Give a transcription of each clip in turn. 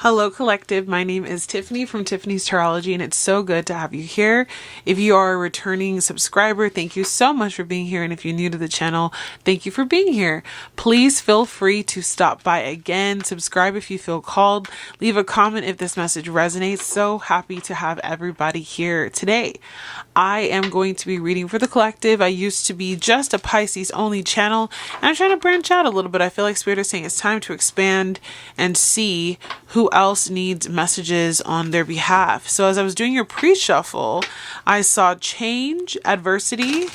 Hello, collective. My name is Tiffany from Tiffany's Tarology, and it's so good to have you here. If you are a returning subscriber, thank you so much for being here. And if you're new to the channel, thank you for being here. Please feel free to stop by again, subscribe if you feel called, leave a comment if this message resonates. So happy to have everybody here today. I am going to be reading for the collective. I used to be just a Pisces only channel, and I'm trying to branch out a little bit. I feel like Spirit is saying it's time to expand and see who else needs messages on their behalf. So as I was doing your pre-shuffle, I saw change, adversity,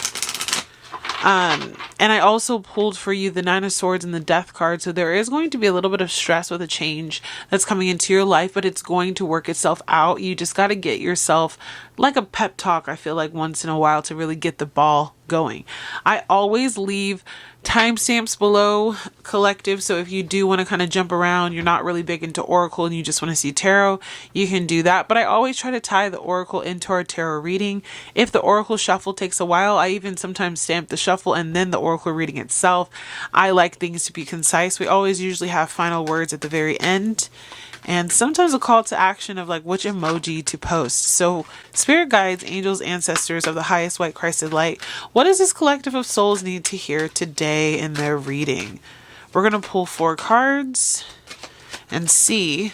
and I also pulled for you the Nine of Swords and the Death card. So there is going to be a little bit of stress with a change that's coming into your life, but it's going to work itself out. You just got to get yourself like a pep talk, I feel like, once in a while to really get the ball going. I always leave timestamps below, collective, so if you do want to kind of jump around, you're not really big into oracle and you just want to see tarot, you can do that. But I always try to tie the oracle into our tarot reading. If the oracle shuffle takes a while, I even sometimes stamp the shuffle and then the oracle reading itself. I like things to be concise. We always usually have final words at the very end, and sometimes a call to action of like which emoji to post. So spirit guides, angels, ancestors of the highest white Christed light, what does this collective of souls need to hear today in their reading? We're going to pull 4 cards and see.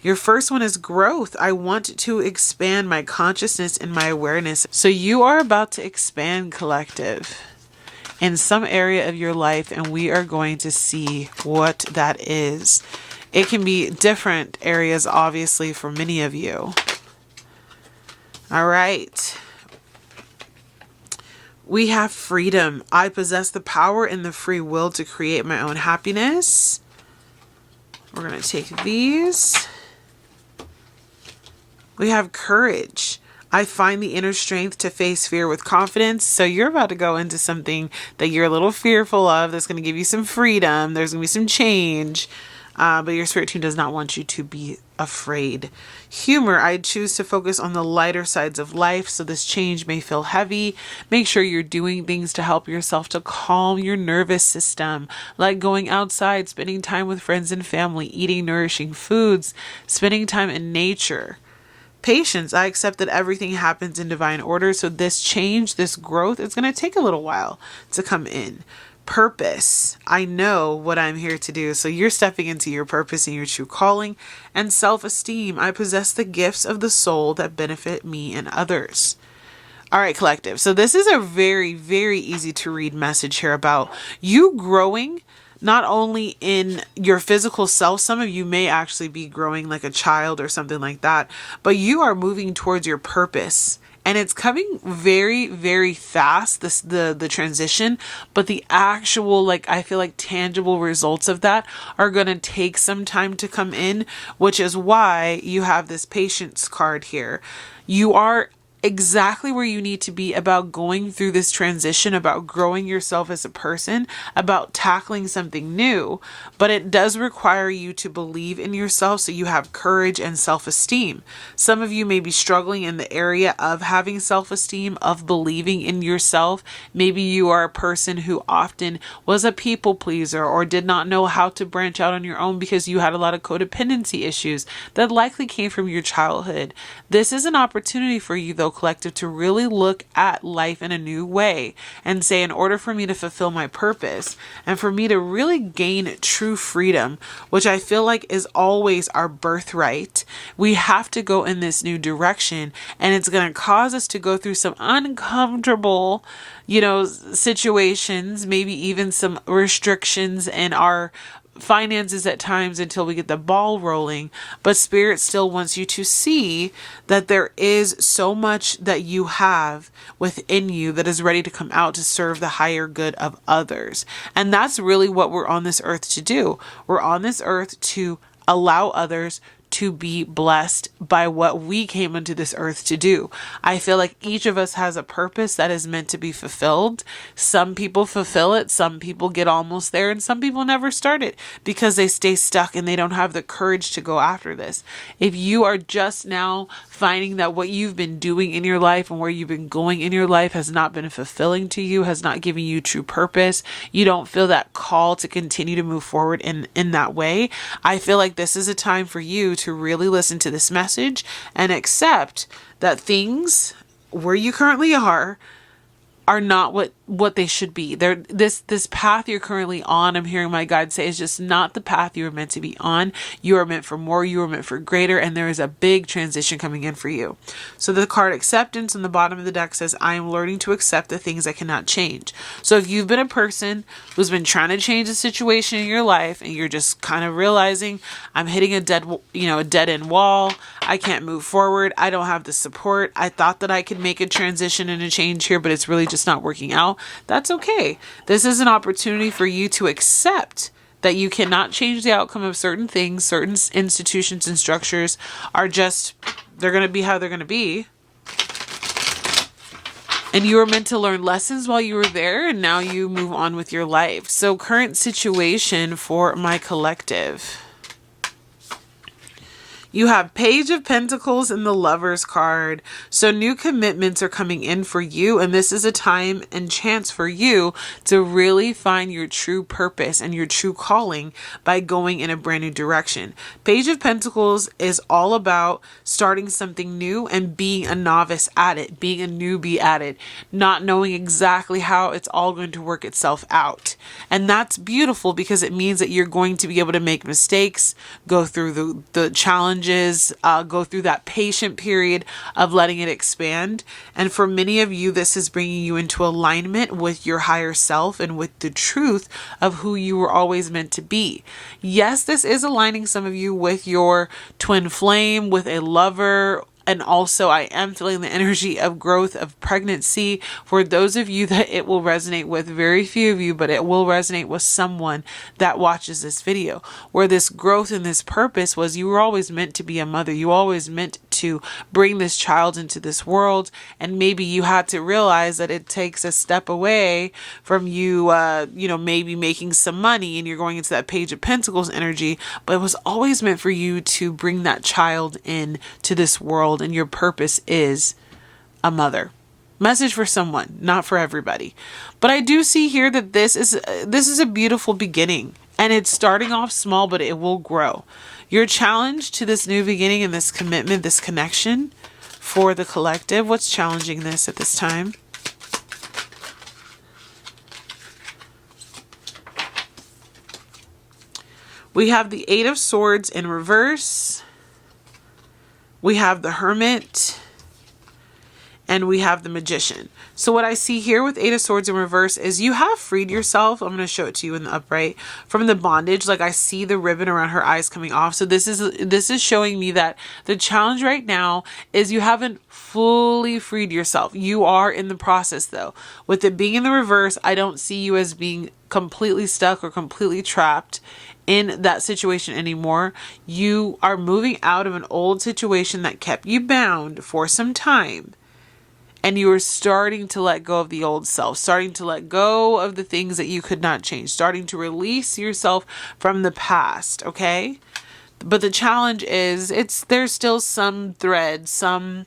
Your first one is growth. I want to expand my consciousness and my awareness. So you are about to expand, collective, in some area of your life, and we are going to see what that is. It can be different areas, obviously, for many of you. All right. We have freedom. I possess the power and the free will to create my own happiness. We're going to take these. We have courage. I find the inner strength to face fear with confidence. So you're about to go into something that you're a little fearful of. That's going to give you some freedom. There's going to be some change. But your spirit team does not want you to be afraid. Humor. I choose to focus on the lighter sides of life, so this change may feel heavy. Make sure you're doing things to help yourself to calm your nervous system, like going outside, spending time with friends and family, eating nourishing foods, spending time in nature. Patience. I accept that everything happens in divine order, so this change, this growth, it's going to take a little while to come in. Purpose. I know what I'm here to do. So you're stepping into your purpose and your true calling. And self-esteem. I possess the gifts of the soul that benefit me and others. All right, collective. So this is a very, very easy to read message here about you growing, not only in your physical self. Some of you may actually be growing like a child or something like that, but you are moving towards your purpose. And it's coming very, very fast, the transition, but the actual, like, I feel like tangible results of that are going to take some time to come in, which is why you have this patience card here. You are exactly where you need to be about going through this transition, about growing yourself as a person, about tackling something new. But it does require you to believe in yourself, so you have courage and self-esteem. Some of you may be struggling in the area of having self-esteem, of believing in yourself. Maybe you are a person who often was a people pleaser or did not know how to branch out on your own because you had a lot of codependency issues that likely came from your childhood. This is an opportunity for you, though, collective, to really look at life in a new way and say, in order for me to fulfill my purpose and for me to really gain true freedom, which I feel like is always our birthright, we have to go in this new direction. And it's going to cause us to go through some uncomfortable, situations, maybe even some restrictions in our finances at times until we get the ball rolling. But Spirit still wants you to see that there is so much that you have within you that is ready to come out to serve the higher good of others. And that's really what we're on this earth to do. We're on this earth to allow others to be blessed by what we came into this earth to do. I feel like each of us has a purpose that is meant to be fulfilled. Some people fulfill it, some people get almost there, and some people never start it because they stay stuck and they don't have the courage to go after this. If you are just now finding that what you've been doing in your life and where you've been going in your life has not been fulfilling to you, has not given you true purpose, you don't feel that call to continue to move forward in that way, I feel like this is a time for you to really listen to this message and accept that things where you currently are not what they should be. This path you're currently on, I'm hearing my guide say, is just not the path you were meant to be on. You are meant for more, you are meant for greater, and there is a big transition coming in for you. So the card acceptance on the bottom of the deck says, I am learning to accept the things I cannot change. So if you've been a person who's been trying to change a situation in your life and you're just kind of realizing, I'm hitting a dead end wall, I can't move forward, I don't have the support, I thought that I could make a transition and a change here, but it's really just not working out, that's okay. This is an opportunity for you to accept that you cannot change the outcome of certain things. Certain institutions and structures are just, they're going to be how they're going to be. And you were meant to learn lessons while you were there, and now you move on with your life. So current situation for my collective. You have Page of Pentacles and the Lover's card. So new commitments are coming in for you, and this is a time and chance for you to really find your true purpose and your true calling by going in a brand new direction. Page of Pentacles is all about starting something new and being a novice at it, being a newbie at it, not knowing exactly how it's all going to work itself out. And that's beautiful because it means that you're going to be able to make mistakes, go through the challenges, go through that patient period of letting it expand. And for many of you, this is bringing you into alignment with your higher self and with the truth of who you were always meant to be. Yes, this is aligning some of you with your twin flame, with a lover. And also I am feeling the energy of growth, of pregnancy. For those of you that it will resonate with, very few of you, but it will resonate with someone that watches this video, where this growth and this purpose was you were always meant to be a mother. You always meant to bring this child into this world. And maybe you had to realize that it takes a step away from you, maybe making some money and you're going into that Page of Pentacles energy, but it was always meant for you to bring that child in to this world. And your purpose is a mother. Message for someone, not for everybody. But I do see here that this is a beautiful beginning, and it's starting off small, but it will grow. Your challenge to this new beginning and this commitment, this connection for the collective, what's challenging this at this time? We have the Eight of Swords in reverse. We have the Hermit, and we have the Magician. So what I see here with Eight of Swords in reverse is you have freed yourself. I'm going to show it to you in the upright from the bondage. Like I see the ribbon around her eyes coming off. So this is showing me that the challenge right now is you haven't fully freed yourself. You are in the process though. With it being in the reverse, I don't see you as being completely stuck or completely trapped in that situation anymore. You are moving out of an old situation that kept you bound for some time. And you are starting to let go of the old self, starting to let go of the things that you could not change, starting to release yourself from the past, okay? But the challenge is there's still some threads, some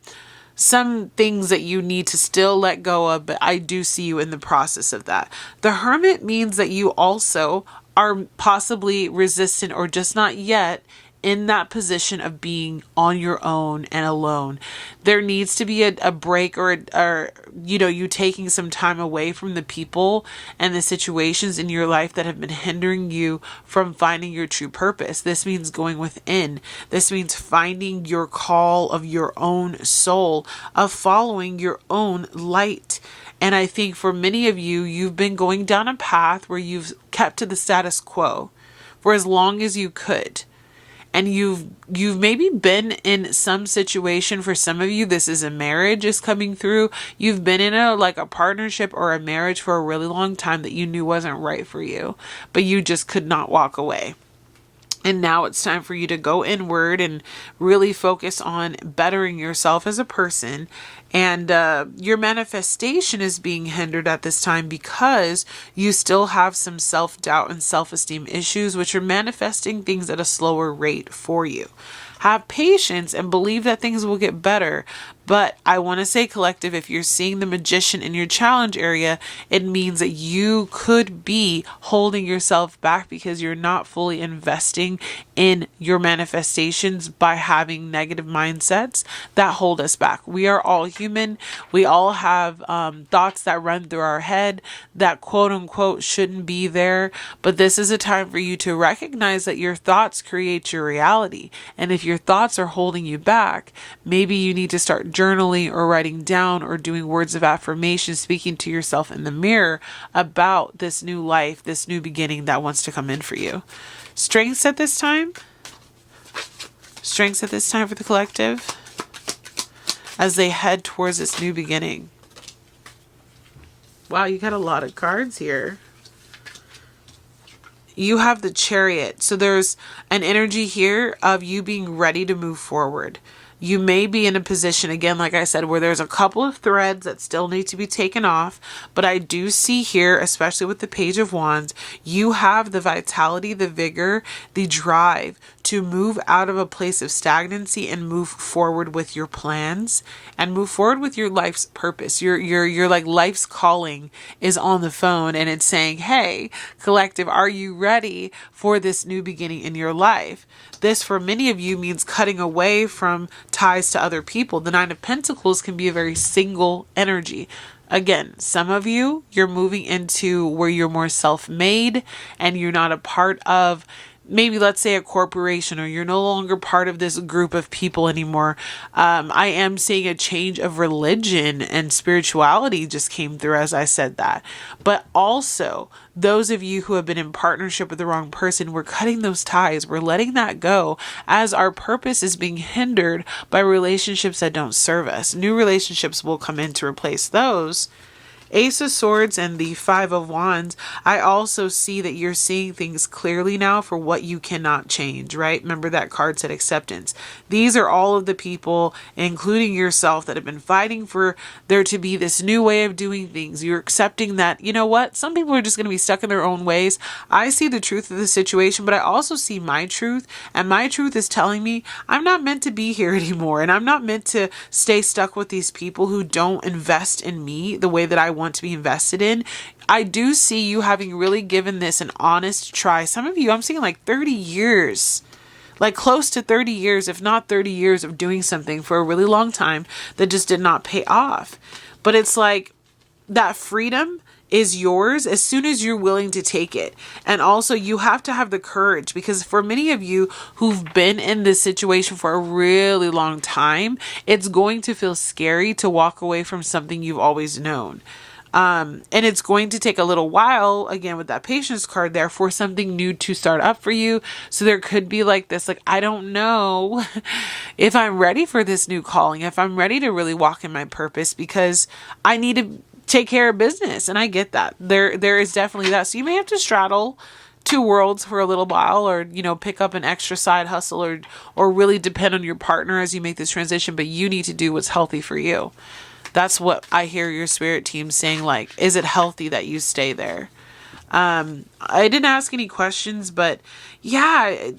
things that you need to still let go of, but I do see you in the process of that. The Hermit means that you also are possibly resistant or just not yet in that position of being on your own and alone. There needs to be a break or you taking some time away from the people and the situations in your life that have been hindering you from finding your true purpose. This means going within. This means finding your call of your own soul, of following your own light. And I think for many of you, you've been going down a path where you've kept to the status quo for as long as you could. And you've maybe been in some situation. For some of you, this is a marriage is coming through. You've been in a partnership or a marriage for a really long time that you knew wasn't right for you, but you just could not walk away. And now it's time for you to go inward and really focus on bettering yourself as a person. And your manifestation is being hindered at this time because you still have some self-doubt and self-esteem issues, which are manifesting things at a slower rate for you. Have patience and believe that things will get better. But I want to say, collective, if you're seeing the magician in your challenge area, it means that you could be holding yourself back because you're not fully investing in your manifestations by having negative mindsets that hold us back. We are all human. We all have thoughts that run through our head that quote unquote shouldn't be there. But this is a time for you to recognize that your thoughts create your reality. And if your thoughts are holding you back, maybe you need to start journaling or writing down or doing words of affirmation, speaking to yourself in the mirror about this new life, this new beginning that wants to come in for you. Strengths at this time. Strengths at this time for the collective as they head towards this new beginning. Wow, you got a lot of cards here. You have the Chariot. So there's an energy here of you being ready to move forward. You may be in a position, again, like I said, where there's a couple of threads that still need to be taken off. But I do see here, especially with the Page of Wands, you have the vitality, the vigor, the drive to move out of a place of stagnancy and move forward with your plans and move forward with your life's purpose. Your like life's calling is on the phone and it's saying, hey, collective, are you ready for this new beginning in your life? This, for many of you, means cutting away from ties to other people. The Nine of Pentacles can be a very single energy. Again, some of you, you're moving into where you're more self-made and you're not a part of maybe, let's say, a corporation, or you're no longer part of this group of people anymore. I am seeing a change of religion and spirituality just came through as I said that. But also, those of you who have been in partnership with the wrong person, we're cutting those ties. We're letting that go as our purpose is being hindered by relationships that don't serve us. New relationships will come in to replace those. Ace of Swords and the Five of Wands, I also see that you're seeing things clearly now for what you cannot change, right? Remember that card said acceptance. These are all of the people, including yourself, that have been fighting for there to be this new way of doing things. You're accepting that, you know what? Some people are just going to be stuck in their own ways. I see the truth of the situation, but I also see my truth. And my truth is telling me I'm not meant to be here anymore. And I'm not meant to stay stuck with these people who don't invest in me the way that I want to be invested in. I do see you having really given this an honest try. Some of you, I'm seeing like 30 years, like close to 30 years, if not 30 years of doing something for a really long time that just did not pay off. But it's like that freedom is yours as soon as you're willing to take it. And also you have to have the courage, because for many of you who've been in this situation for a really long time, it's going to feel scary to walk away from something you've always known. And it's going to take a little while, again, with that patience card there, for something new to start up for you. So there could be like this, like, I don't know if I'm ready for this new calling, if I'm ready to really walk in my purpose, because I need to take care of business. And I get that. There is definitely that. So you may have to straddle two worlds for a little while, or, you know, pick up an extra side hustle, or really depend on your partner as you make this transition, but you need to do what's healthy for you. That's what I hear your spirit team saying, like, is it healthy that you stay there? I didn't ask any questions, but yeah,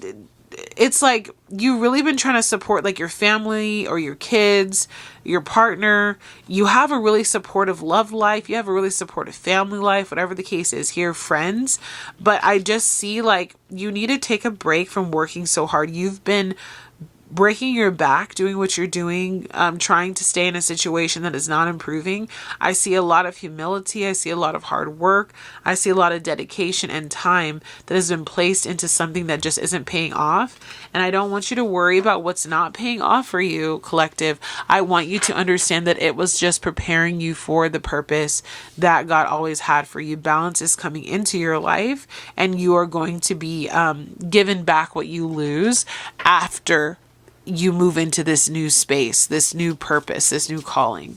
it's like you've really been trying to support like your family or your kids, your partner. You have a really supportive love life. You have a really supportive family life, whatever the case is here, friends. But I just see like you need to take a break from working so hard. You've been breaking your back, doing what you're doing, trying to stay in a situation that is not improving. I see a lot of humility. I see a lot of hard work. I see a lot of dedication and time that has been placed into something that just isn't paying off. And I don't want you to worry about what's not paying off for you, collective. I want you to understand that it was just preparing you for the purpose that God always had for you. Balance is coming into your life, and you are going to be given back what you lose after you move into this new space, this new purpose, this new calling.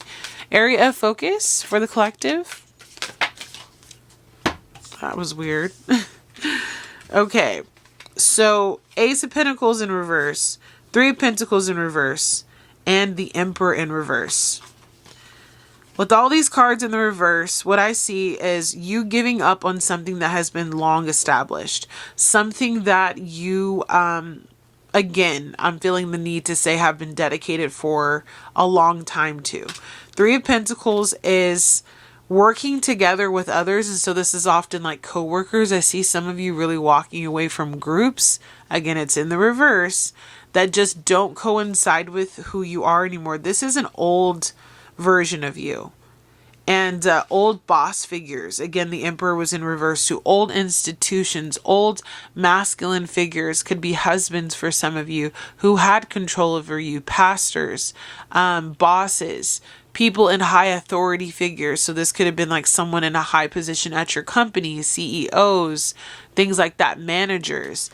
Area of focus for the collective. That was weird. Okay. So Ace of Pentacles in reverse, Three of Pentacles in reverse, and the Emperor in reverse. With all these cards in the reverse, what I see is you giving up on something that has been long established. Something that you, again, I'm feeling the need to say have been dedicated for a long time to. Three of Pentacles is working together with others. And so this is often like coworkers. I see some of you really walking away from groups. Again, it's in the reverse that just don't coincide with who you are anymore. This is an old version of you. And old boss figures. Again, the Emperor was in reverse to old institutions, old masculine figures. Could be husbands for some of you who had control over you, pastors, bosses, people in high authority figures. So this could have been like someone in a high position at your company, CEOs, things like that, managers.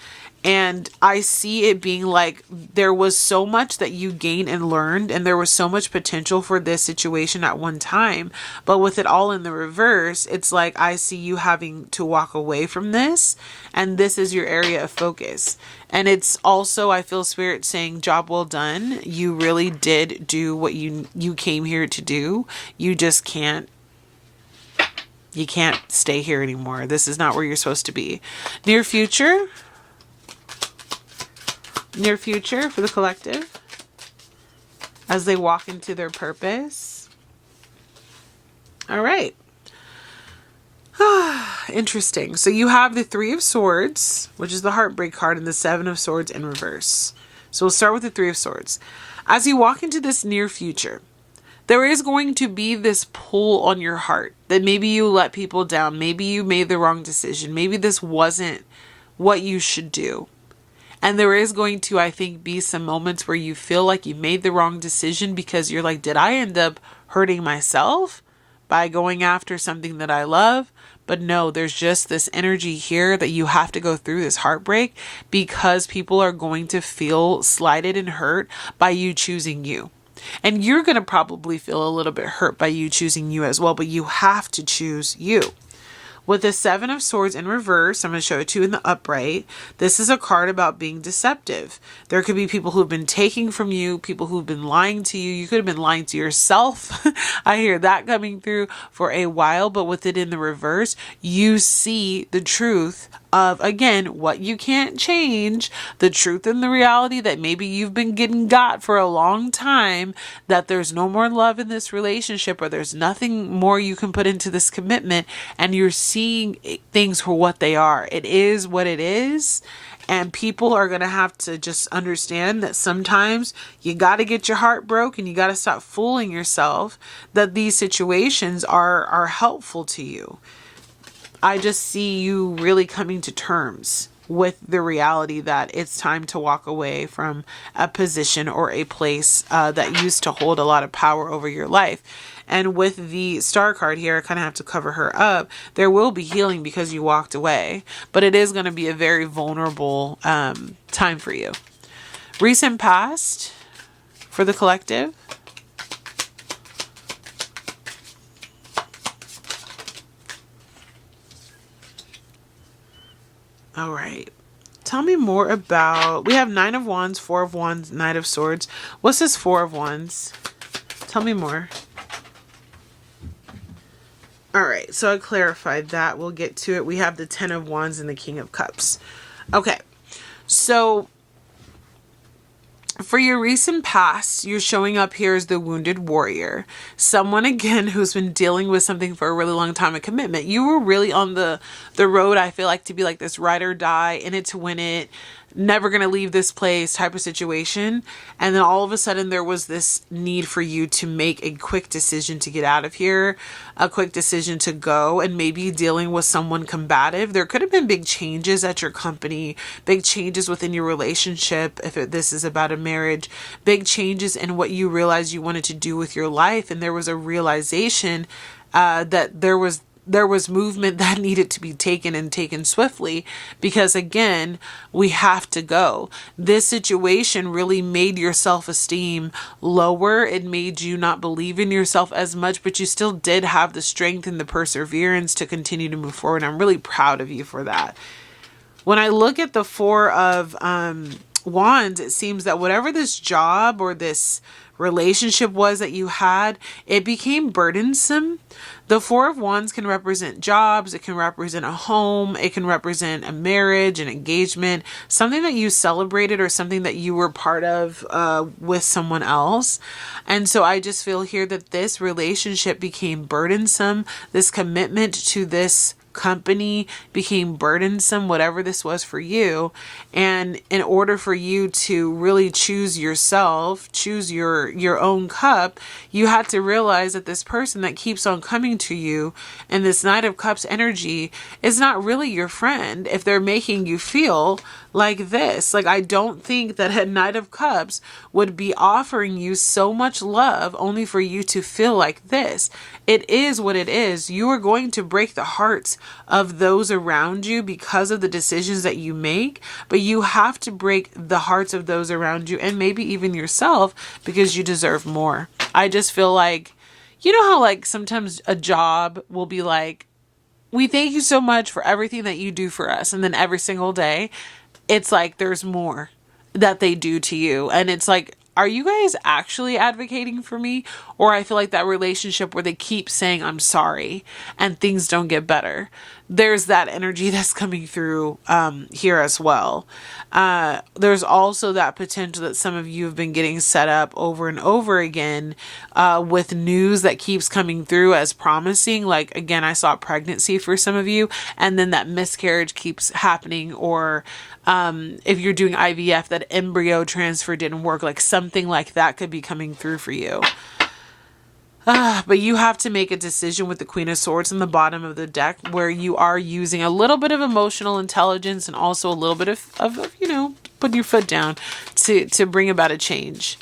And I see it being like there was so much that you gained and learned, and there was so much potential for this situation at one time. But with it all in the reverse, it's like I see you having to walk away from this, and this is your area of focus. And it's also, I feel Spirit saying, job well done. You really did do what you came here to do. You just can't. You can't stay here anymore. This is not where you're supposed to be. Near future for the collective as they walk into their purpose. All right. Interesting. So you have the Three of Swords, which is the heartbreak card, and the Seven of Swords in reverse. So we'll start with the Three of Swords. As you walk into this near future, there is going to be this pull on your heart that maybe you let people down. Maybe you made the wrong decision. Maybe this wasn't what you should do. And there is going to, I think, be some moments where you feel like you made the wrong decision because you're like, did I end up hurting myself by going after something that I love? But no, there's just this energy here that you have to go through this heartbreak because people are going to feel slighted and hurt by you choosing you. And you're going to probably feel a little bit hurt by you choosing you as well, but you have to choose you. With the Seven of Swords in reverse, I'm going to show it to you in the upright. This is a card about being deceptive. There could be people who've been taking from you, people who've been lying to you. You could have been lying to yourself. I hear that coming through for a while, but with it in the reverse, you see the truth of, again, what you can't change, the truth and the reality that maybe you've been getting got for a long time, that there's no more love in this relationship or there's nothing more you can put into this commitment, and you're seeing things for what they are. It is what it is. And people are going to have to just understand that sometimes you got to get your heart broke and you got to stop fooling yourself that these situations are helpful to you. I just see you really coming to terms with the reality that it's time to walk away from a position or a place that used to hold a lot of power over your life. And with the Star card here, I kind of have to cover her up. There will be healing because you walked away, but it is going to be a very vulnerable time for you. Recent past for the collective. All right. Tell me more about, we have Nine of Wands, Four of Wands, Knight of Swords. What's this Four of Wands? Tell me more. All right. So I clarified that. We'll get to it. We have the Ten of Wands and the King of Cups. Okay. So for your recent past, you're showing up here as the wounded warrior. Someone, again, who's been dealing with something for a really long time, a commitment. You were really on the road, I feel like, to be like this ride or die, in it to win it, never going to leave this place type of situation. And then all of a sudden there was this need for you to make a quick decision to get out of here, a quick decision to go, and maybe dealing with someone combative. There could have been big changes at your company, big changes within your relationship. If this is about a marriage, big changes in what you realized you wanted to do with your life. And there was a realization that there was movement that needed to be taken and taken swiftly because, again, we have to go. This situation really made your self-esteem lower. It made you not believe in yourself as much, but you still did have the strength and the perseverance to continue to move forward. I'm really proud of you for that. When I look at the Four of Wands, it seems that whatever this job or this relationship was that you had, it became burdensome. The Four of Wands can represent jobs, it can represent a home, it can represent a marriage, an engagement, something that you celebrated or something that you were part of with someone else. And so I just feel here that this relationship became burdensome. This commitment to this company became burdensome, whatever this was for you. And in order for you to really choose yourself, choose your own cup, you had to realize that this person that keeps on coming to you and this Knight of Cups energy is not really your friend if they're making you feel like this. Like, I don't think that a Knight of Cups would be offering you so much love only for you to feel like this. It is what it is. You are going to break the hearts of those around you because of the decisions that you make, but you have to break the hearts of those around you and maybe even yourself because you deserve more. I just feel like, you know how like sometimes a job will be like, we thank you so much for everything that you do for us. And then every single day, it's like there's more that they do to you. And it's like, are you guys actually advocating for me? Or I feel like that relationship where they keep saying, I'm sorry, and things don't get better. There's that energy that's coming through here as well. There's also that potential that some of you have been getting set up over and over again with news that keeps coming through as promising. Like, again, I saw pregnancy for some of you, and then that miscarriage keeps happening. Or if you're doing IVF, that embryo transfer didn't work. Like something like that could be coming through for you. But you have to make a decision with the Queen of Swords in the bottom of the deck where you are using a little bit of emotional intelligence and also a little bit of you know, putting your foot down to bring about a change.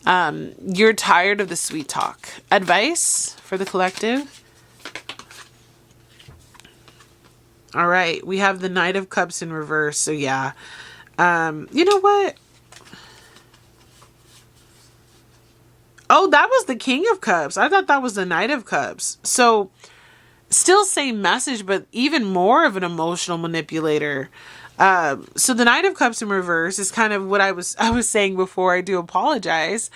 You're tired of the sweet talk. Advice for the collective. All right. We have the Knight of Cups in reverse. So yeah. You know what? Oh, that was the King of Cups. I thought that was the Knight of Cups. So still same message, but even more of an emotional manipulator. So the Knight of Cups in reverse is kind of what I was saying before. I do apologize.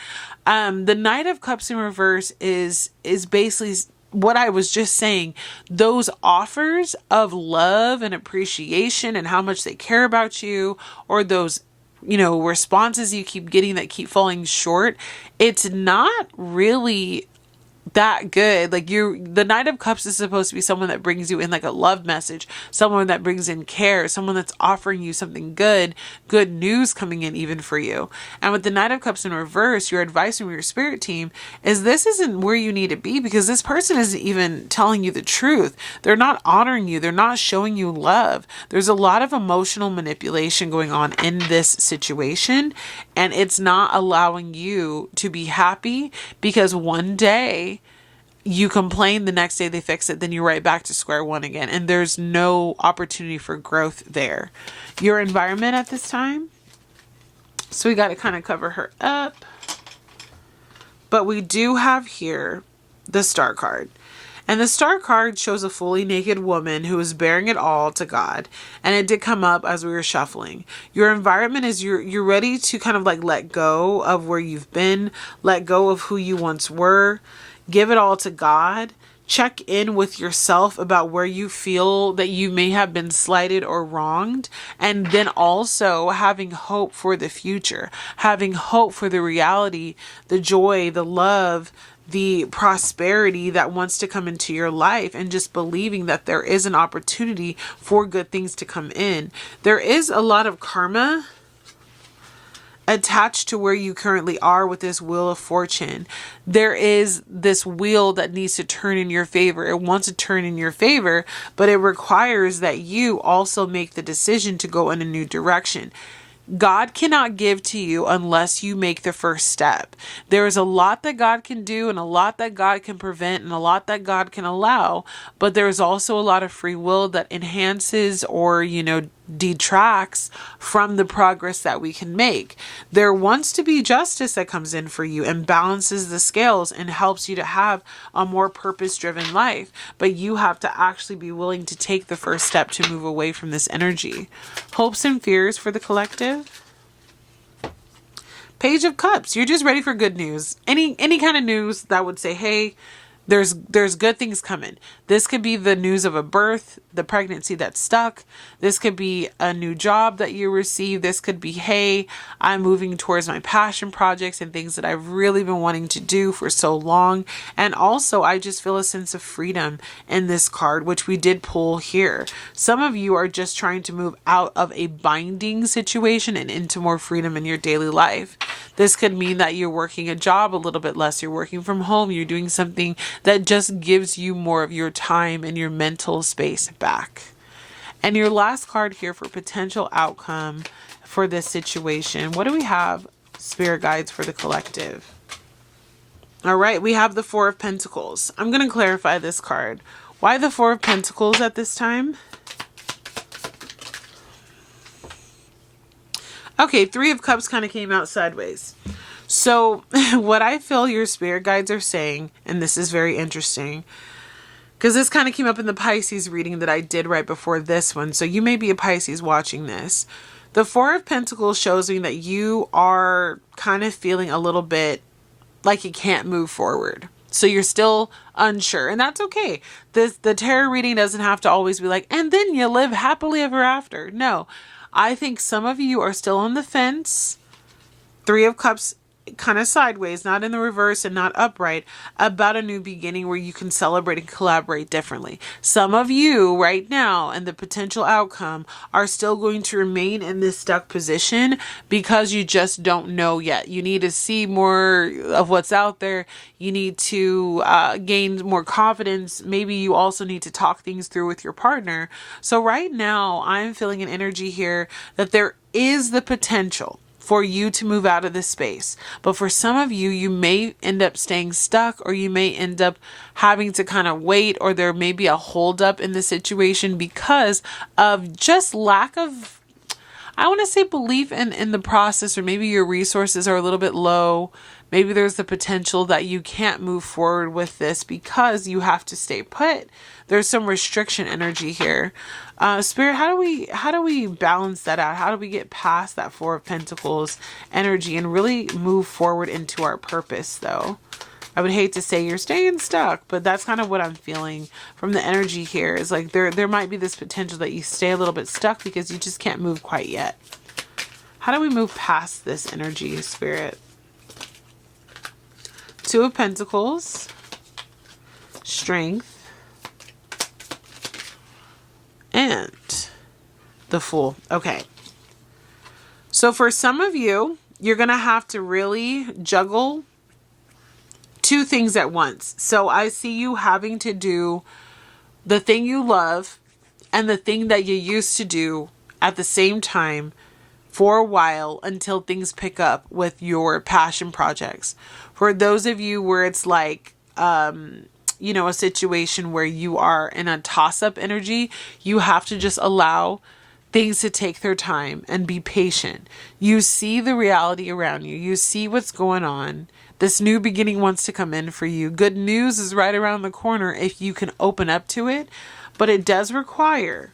The Knight of Cups in reverse is basically what I was just saying. Those offers of love and appreciation and how much they care about you, or those, you know, responses you keep getting that keep falling short, it's not really that good. Like, the Knight of Cups is supposed to be someone that brings you in like a love message, someone that brings in care, someone that's offering you something good news coming in even for you. And with the Knight of Cups in reverse, your advice from your spirit team is this isn't where you need to be, because this person isn't even telling you the truth. They're not honoring you. They're not showing you love. There's a lot of emotional manipulation going on in this situation, and it's not allowing you to be happy, because one day you complain, the next day they fix it, then you're right back to square one again. And there's no opportunity for growth there. Your environment at this time. So we got to kind of cover her up. But we do have here the Star card. And the Star card shows a fully naked woman who is bearing it all to God. And it did come up as we were shuffling. Your environment is you're ready to kind of like let go of where you've been, let go of who you once were. Give it all to God. Check in with yourself about where you feel that you may have been slighted or wronged. And then also having hope for the future, having hope for the reality, the joy, the love, the prosperity that wants to come into your life, and just believing that there is an opportunity for good things to come in. There is a lot of karma attached to where you currently are with this Wheel of Fortune. There is this wheel that needs to turn in your favor. It wants to turn in your favor, but it requires that you also make the decision to go in a new direction. God cannot give to you unless you make the first step. There is a lot that God can do, and a lot that God can prevent, and a lot that God can allow, but there is also a lot of free will that enhances or, you know, detracts from the progress that we can make. There wants to be justice that comes in for you and balances the scales and helps you to have a more purpose-driven life. But you have to actually be willing to take the first step to move away from this energy. Hopes and fears for the collective. Page of Cups. You're just ready for good news. Any kind of news that would say, hey, there's good things coming. This could be the news of a birth, the pregnancy that's stuck. This could be a new job that you receive. This could be, hey, I'm moving towards my passion projects and things that I've really been wanting to do for so long. And also, I just feel a sense of freedom in this card, which we did pull here. Some of you are just trying to move out of a binding situation and into more freedom in your daily life. This could mean that you're working a job a little bit less. You're working from home. You're doing something that just gives you more of your time and your mental space back. And your last card here for potential outcome for this situation. What do we have, Spirit Guides, for the collective? All right, we have the Four of Pentacles. I'm going to clarify this card. Why the Four of Pentacles at this time? Okay, Three of Cups kind of came out sideways. So what I feel your spirit guides are saying, and this is very interesting, because this kind of came up in the Pisces reading that I did right before this one. So you may be a Pisces watching this. The Four of Pentacles shows me that you are kind of feeling a little bit like you can't move forward. So you're still unsure, and that's okay. The tarot reading doesn't have to always be like, and then you live happily ever after. No, I think some of you are still on the fence. Three of Cups kind of sideways, not in the reverse and not upright, about a new beginning where you can celebrate and collaborate differently. Some of you right now and the potential outcome are still going to remain in this stuck position because you just don't know yet. You need to see more of what's out there. You need to gain more confidence. Maybe you also need to talk things through with your partner. So right now I'm feeling an energy here that there is the potential for you to move out of this space. But for some of you, you may end up staying stuck, or you may end up having to kind of wait, or there may be a holdup in the situation because of just lack of, I want to say, belief in the process, or maybe your resources are a little bit low. Maybe there's the potential that you can't move forward with this because you have to stay put. There's some restriction energy here. Spirit, how do we balance that out? How do we get past that Four of Pentacles energy and really move forward into our purpose, though? I would hate to say you're staying stuck, but that's kind of what I'm feeling from the energy here. Is like there might be this potential that you stay a little bit stuck because you just can't move quite yet. How do we move past this energy, Spirit? Two of Pentacles, Strength, and the Fool. Okay. So for some of you, you're going to have to really juggle two things at once. So I see you having to do the thing you love and the thing that you used to do at the same time for a while until things pick up with your passion projects. For those of you where it's like, a situation where you are in a toss-up energy, you have to just allow things to take their time and be patient. You see the reality around you. You see what's going on. This new beginning wants to come in for you. Good news is right around the corner if you can open up to it, but it does require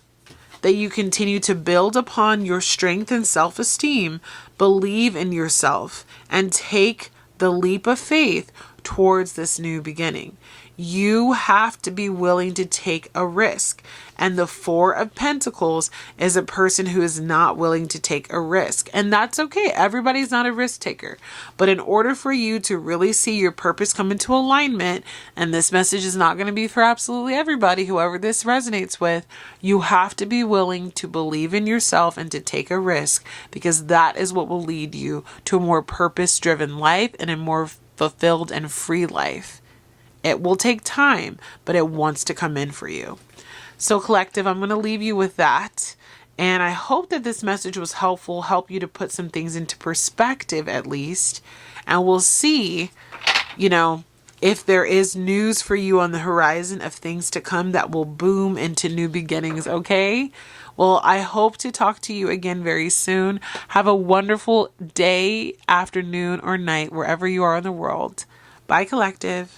that you continue to build upon your strength and self-esteem, believe in yourself, and take the leap of faith towards this new beginning. You have to be willing to take a risk. And the Four of Pentacles is a person who is not willing to take a risk. And that's okay. Everybody's not a risk taker. But in order for you to really see your purpose come into alignment, and this message is not going to be for absolutely everybody, whoever this resonates with, you have to be willing to believe in yourself and to take a risk, because that is what will lead you to a more purpose-driven life and a more fulfilled and free life. It will take time, but it wants to come in for you. So collective, I'm going to leave you with that. And I hope that this message was helpful, help you to put some things into perspective at least. And we'll see, if there is news for you on the horizon of things to come that will boom into new beginnings, okay? Well, I hope to talk to you again very soon. Have a wonderful day, afternoon, or night, wherever you are in the world. Bye, collective.